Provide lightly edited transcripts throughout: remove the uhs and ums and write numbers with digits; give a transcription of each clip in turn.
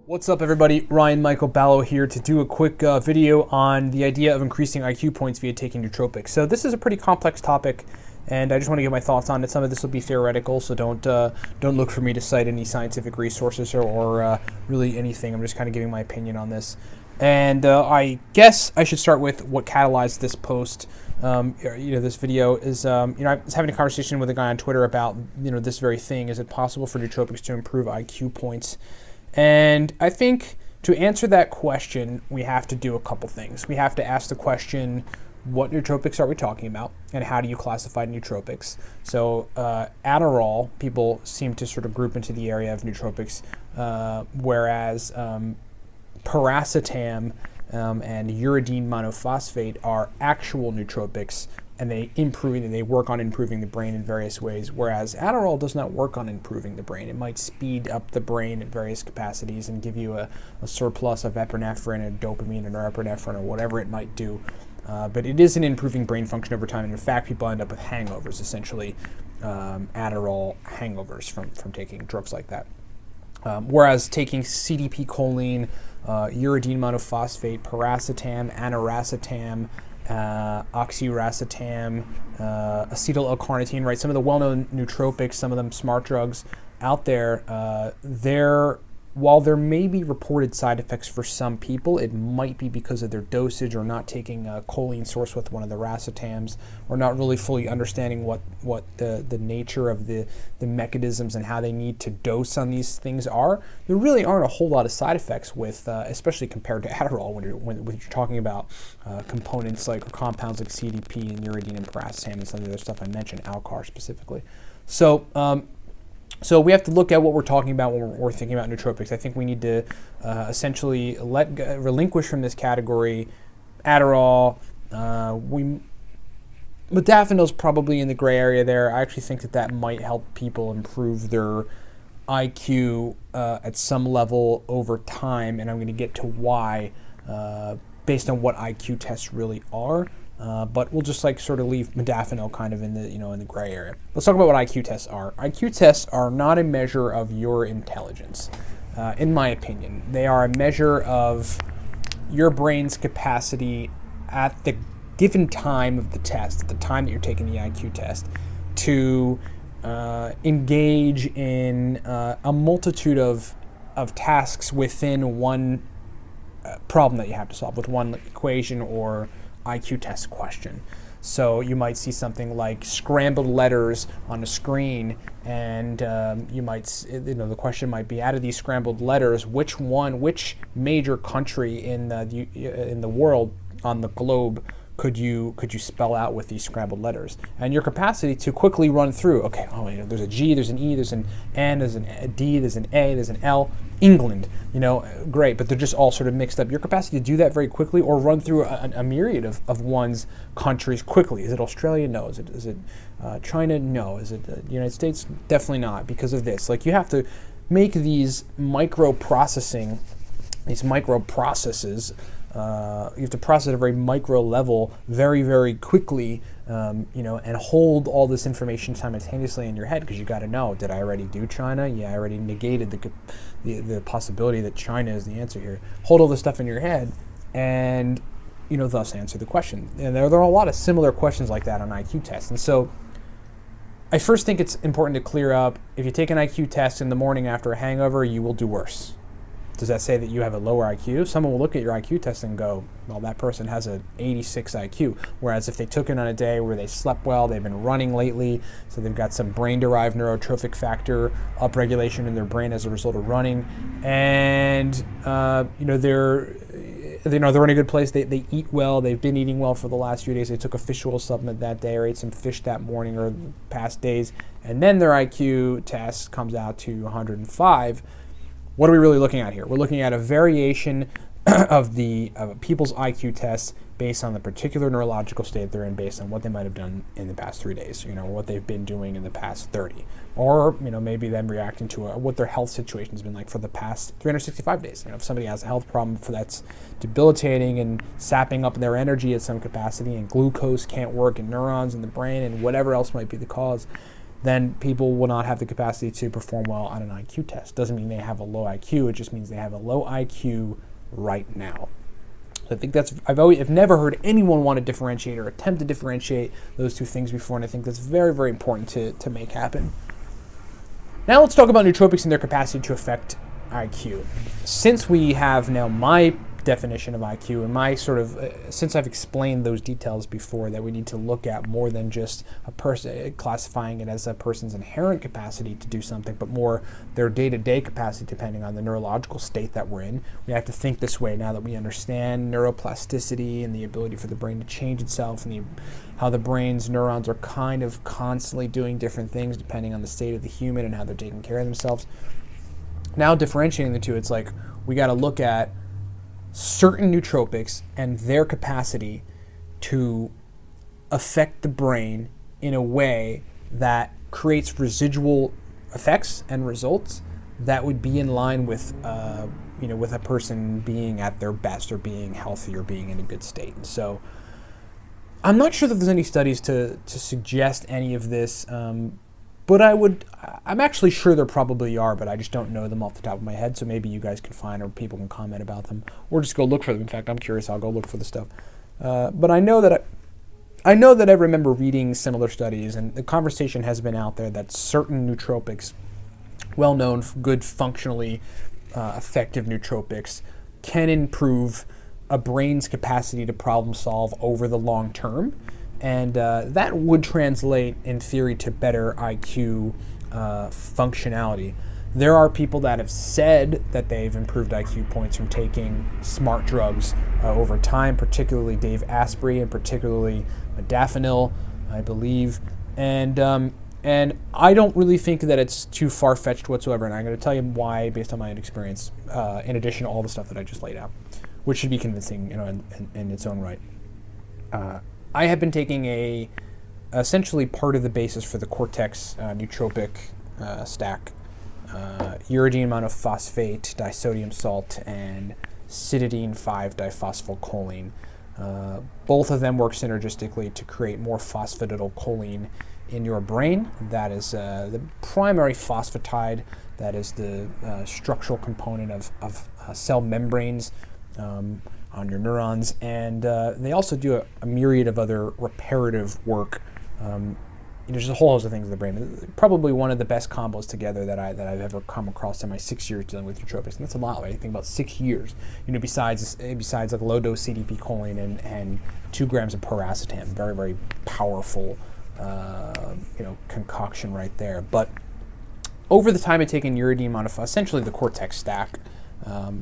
What's up, everybody? Ryan Michael Ballo here to do a quick video on the idea of increasing IQ points via taking nootropics. So this is a pretty complex topic, and I just want to get my thoughts on it. Some of this will be theoretical, so don't look for me to cite any scientific resources or really anything. I'm just kind of giving my opinion on this. And I guess I should start with what catalyzed this post. This video is, I was having a conversation with a guy on Twitter about, this very thing. Is it possible for nootropics to improve IQ points? And I think to answer that question, we have to do a couple things. We have to ask the question, what nootropics are we talking about, and how do you classify nootropics? So Adderall, people seem to sort of group into the area of nootropics, whereas paracetam and uridine monophosphate are actual nootropics, and they work on improving the brain in various ways, whereas Adderall does not work on improving the brain. It might speed up the brain in various capacities and give you a surplus of epinephrine and dopamine or norepinephrine or whatever it might do. But it isn't improving brain function over time, and in fact, people end up with hangovers, essentially Adderall hangovers from taking drugs like that. Whereas taking CDP choline, uridine monophosphate, paracetam, aniracetam, oxiracetam, acetyl L-carnitine, right? Some of the well-known nootropics, some of them smart drugs out there, while there may be reported side effects for some people, it might be because of their dosage or not taking a choline source with one of the racetams, or not really fully understanding what the nature of the mechanisms and how they need to dose on these things are. There really aren't a whole lot of side effects with, especially compared to Adderall when you're talking about components like, or compounds like CDP and uridine and paracetam and some of the other stuff I mentioned, Alcar specifically. So we have to look at what we're talking about when we're thinking about nootropics. I think we need to essentially relinquish from this category Adderall. Modafinil's probably in the gray area there. I actually think that might help people improve their IQ at some level over time, and I'm going to get to why based on what IQ tests really are. But we'll just sort of leave modafinil kind of in the gray area. Let's talk about what IQ tests are. IQ tests are not a measure of your intelligence, in my opinion. They are a measure of your brain's capacity at the given time of the test, at the time that you're taking the IQ test, to engage in a multitude of tasks within one problem that you have to solve, with one equation or IQ test question. So you might see something like scrambled letters on a screen, and the question might be, out of these scrambled letters, which major country in the world, on the globe, could you spell out with these scrambled letters? And your capacity to quickly run through, okay, there's a G, there's an E, there's an N, there's a D, there's an A, there's an L, England, great, but they're just all sort of mixed up. Your capacity to do that very quickly, or run through a myriad of one's countries quickly. Is it Australia? No. Is it China? No. Is it the United States? Definitely not, because of this. You have to make these microprocesses. You have to process at a very micro level very, very quickly, and hold all this information simultaneously in your head, because you got to know, did I already do China? Yeah, I already negated the possibility that China is the answer here. Hold all this stuff in your head and, thus answer the question. And there are a lot of similar questions like that on IQ tests. And so I first think it's important to clear up, if you take an IQ test in the morning after a hangover, you will do worse. Does that say that you have a lower IQ? Someone will look at your IQ test and go, well, that person has an 86 IQ. Whereas if they took it on a day where they slept well, they've been running lately, so they've got some brain-derived neurotrophic factor upregulation in their brain as a result of running, and they're in a good place. They eat well. They've been eating well for the last few days. They took a fish oil supplement that day, or ate some fish that morning or the past days, and then their IQ test comes out to 105. What are we really looking at here? We're looking at a variation of people's IQ tests based on the particular neurological state they're in, based on what they might have done in the past 3 days, what they've been doing in the past 30, or maybe them reacting to what their health situation has been like for the past 365 days. If somebody has a health problem that's debilitating and sapping up their energy at some capacity, and glucose can't work in neurons in the brain, and whatever else might be the cause, then people will not have the capacity to perform well on an IQ test. Doesn't mean they have a low IQ, it just means they have a low IQ right now. So I think I've never heard anyone want to differentiate or attempt to differentiate those two things before, and I think that's very, very important to make happen. Now let's talk about nootropics and their capacity to affect IQ. Since we have now my definition of IQ and my since I've explained those details before, that we need to look at more than just a person, classifying it as a person's inherent capacity to do something, but more their day-to-day capacity depending on the neurological state that we're in. We have to think this way now that we understand neuroplasticity and the ability for the brain to change itself, and how the brain's neurons are kind of constantly doing different things depending on the state of the human and how they're taking care of themselves. Now differentiating the two, it's like we got to look at certain nootropics and their capacity to affect the brain in a way that creates residual effects and results that would be in line with with a person being at their best or being healthy or being in a good state. And so I'm not sure that there's any studies to suggest any of this, but I'm actually sure there probably are, but I just don't know them off the top of my head, so maybe you guys can find, or people can comment about them, or just go look for them. In fact, I'm curious, I'll go look for the stuff. But I know that I remember reading similar studies, and the conversation has been out there that certain nootropics, well-known, good, functionally effective nootropics, can improve a brain's capacity to problem solve over the long term. And that would translate, in theory, to better IQ functionality. There are people that have said that they've improved IQ points from taking smart drugs over time, particularly Dave Asprey and particularly modafinil, I believe. And I don't really think that it's too far-fetched whatsoever, and I'm going to tell you why based on my own experience, in addition to all the stuff that I just laid out, which should be convincing, in its own right. I have been taking essentially part of the basis for the Cortex nootropic stack, uridine monophosphate, disodium salt, and cytidine 5-diphosphylcholine. Both of them work synergistically to create more phosphatidylcholine in your brain. That is the primary phosphatide. That is the structural component of cell membranes on your neurons, and they also do a myriad of other reparative work. There's a whole host of things in the brain. Probably one of the best combos together that I've ever come across in my 6 years dealing with nootropics, and that's a lot. Right? I think about 6 years. Besides like low dose CDP choline and 2 grams of piracetam, very, very powerful concoction right there. But over the time I've taken uridine monophosphate, essentially the Cortex stack.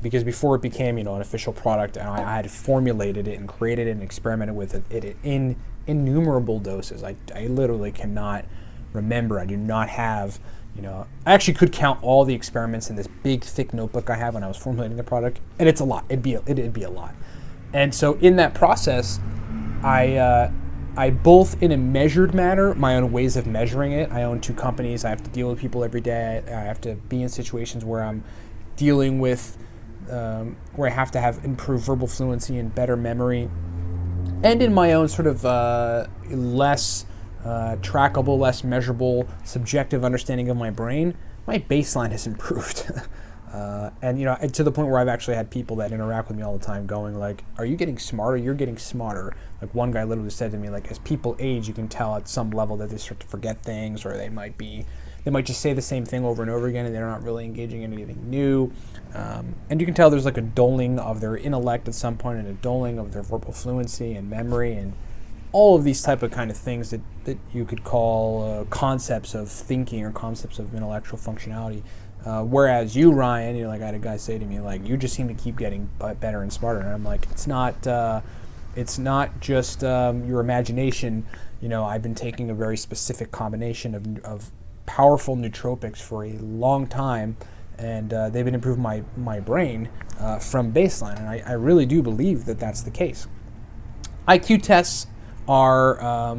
Because before it became, an official product, and I had formulated it and created it and experimented with it in innumerable doses. I literally cannot remember. I do not have, I actually could count all the experiments in this big, thick notebook I have when I was formulating the product, and it's a lot. It'd be a lot. And so in that process, I both in a measured manner, my own ways of measuring it. I own 2 companies. I have to deal with people every day. I have to be in situations where I'm dealing with where I have to have improved verbal fluency and better memory, and in my own sort of less trackable, less measurable, subjective understanding of my brain, my baseline has improved. And to the point where I've actually had people that interact with me all the time going like, are you getting smarter? You're getting smarter. Like one guy literally said to me, like, as people age, you can tell at some level that they start to forget things, or they might just say the same thing over and over again, and they're not really engaging in anything new. And you can tell there's like a dulling of their intellect at some point, and a dulling of their verbal fluency and memory, and all of these type of kind of things that you could call concepts of thinking or concepts of intellectual functionality. Whereas you, Ryan, I had a guy say to me, like, you just seem to keep getting better and smarter. And I'm like, it's not just your imagination. I've been taking a very specific combination of powerful nootropics for a long time, and they've been improving my brain from baseline. And I really do believe that that's the case. IQ tests are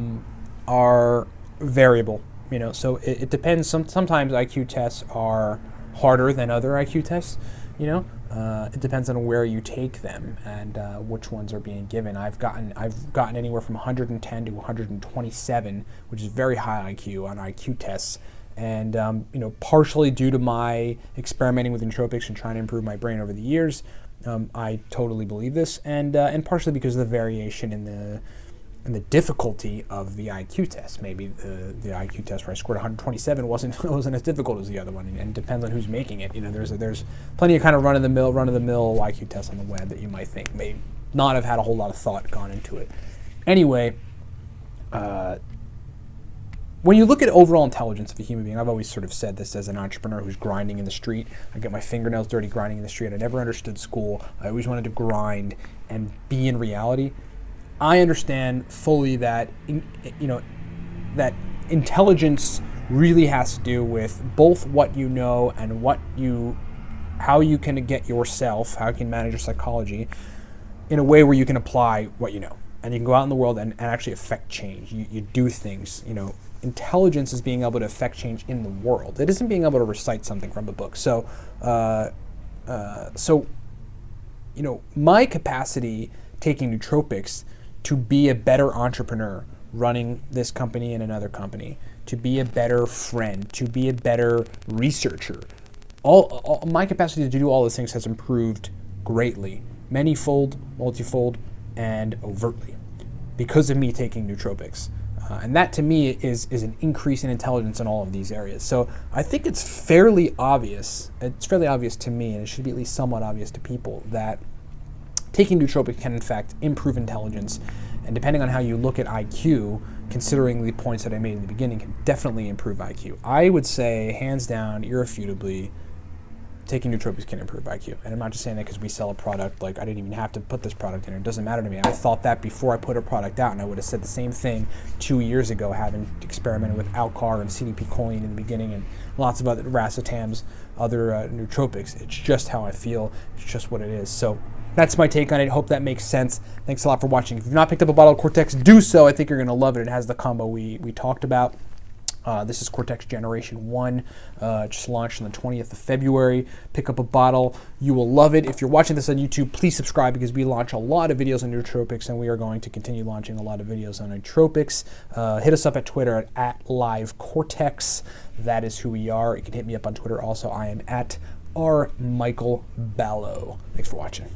variable, so it depends. Sometimes IQ tests are harder than other IQ tests, It depends on where you take them and which ones are being given. I've gotten anywhere from 110 to 127, which is very high IQ on IQ tests. And partially due to my experimenting with nootropics and trying to improve my brain over the years, I totally believe this, and partially because of the variation in the difficulty of the IQ test. Maybe the IQ test where I scored 127 wasn't as difficult as the other one, and depends on who's making it. There's plenty of kind of run of the mill IQ tests on the web that you might think may not have had a whole lot of thought gone into it. Anyway. When you look at overall intelligence of a human being, I've always sort of said this as an entrepreneur who's grinding in the street. I get my fingernails dirty grinding in the street. I never understood school. I always wanted to grind and be in reality. I understand fully that, that intelligence really has to do with both what you know and how you can get yourself, how you can manage your psychology in a way where you can apply what you know. And you can go out in the world and actually affect change. You do things, Intelligence is being able to affect change in the world. It isn't being able to recite something from a book. So, my capacity taking nootropics to be a better entrepreneur, running this company and another company, to be a better friend, to be a better researcher, all my capacity to do all those things has improved greatly, manyfold, multifold, and overtly because of me taking nootropics. And that to me is an increase in intelligence in all of these areas. So I think it's fairly obvious to me, and it should be at least somewhat obvious to people, that taking nootropics can in fact improve intelligence, and depending on how you look at IQ, considering the points that I made in the beginning, can definitely improve IQ. I would say, hands down, irrefutably, taking nootropics can improve IQ. And I'm not just saying that because we sell a product. Like, I didn't even have to put this product in. It doesn't matter to me. I thought that before I put a product out, and I would have said the same thing 2 years ago, having experimented with Alcar and CDP choline in the beginning and lots of other racetams, other nootropics. It's just how I feel. It's just what it is. So that's my take on it. Hope that makes sense. Thanks a lot for watching. If you've not picked up a bottle of Cortex, do so. I think you're going to love it. It has the combo we talked about. This is Cortex Generation 1, just launched on the 20th of February. Pick up a bottle. You will love it. If you're watching this on YouTube, please subscribe because we launch a lot of videos on nootropics, and we are going to continue launching a lot of videos on nootropics. Hit us up at Twitter at @LiveCortex. That is who we are. You can hit me up on Twitter also. I am at @RMichaelBallo. Thanks for watching.